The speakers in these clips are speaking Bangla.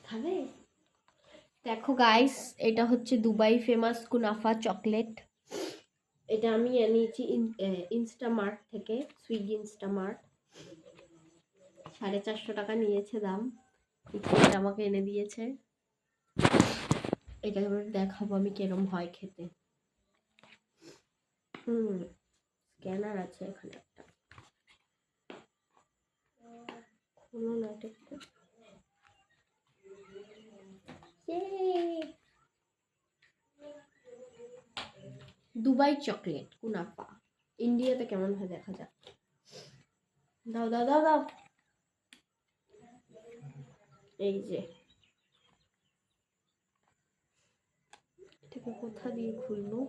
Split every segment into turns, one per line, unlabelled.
খাবে? দেখো গাইস, এটা হচ্ছে দুবাই ফেমাস কুনাফা চকলেট। এটা আমি এনেছি ইনস্টামার্ট থেকে, সুইগি ইনস্টামার্ট। 450 টাকা নিয়েছে দাম। এটা আমাকে এনে দিয়েছে। এটা এবার দেখাবো আমি কেরম হয় খেতে। স্ক্যানার আছে এখানে একটা। খুলো না এটা একটু। দুবাই চকলেট কুনাফা ইন্ডিয়াতে কেমন হয় দেখা যাক। দাও দাও দাও দাও। এই যে এটাকে কোথা দিয়ে খুলবো?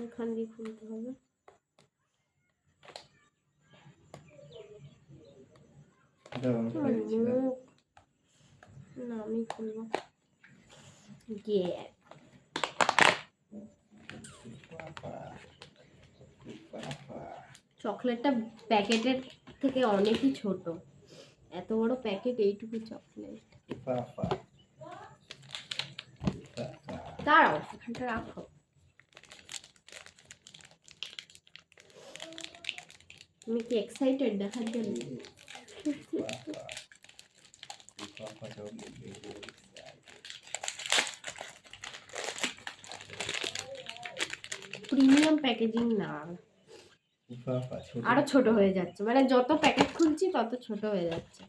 এখান দিয়ে খুলতে হবে। না আমি খুলবো। চকলেটটা প্যাকেটের থেকে অনেকই ছোট। এত বড় প্যাকেট, এইটুকু চকলেট। দাঁড়াও, এখানটা রাখো। তুমি কি এক্সাইটেড দেখার জন্য? প্রিমিয়াম প্যাকেজিং না, আরো ছোট হয়ে যাচ্ছে, মানে যত প্যাকেট খুলছি তত ছোট হয়ে যাচ্ছে।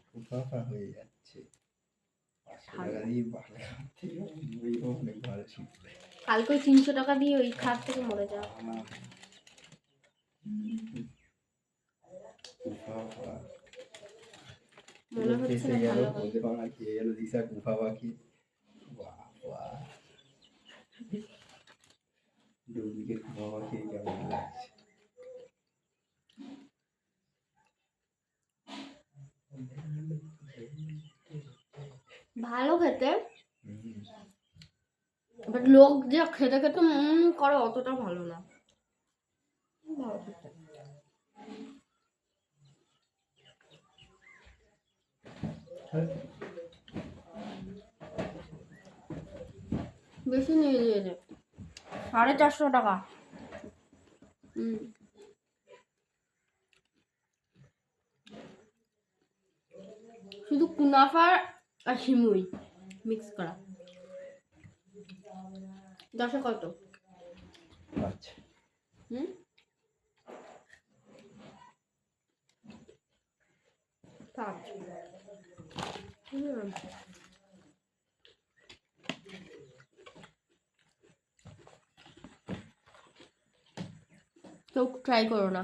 কালকে 300 টাকা দিয়ে ওই খাট থেকে মরে যাওয়া। মনে হচ্ছে না ভালো হবে। ভালো খেতে, বাট লোক যে খেতে খেতে করে অতটা ভালো না। ভালো খেতে। বেশি নিয়ে নিয়েছে, 450 টাকা। শুধু কুনাফা আর সিমুই মিক্স করা। 10 কত? 5। তো ট্রাই করো না।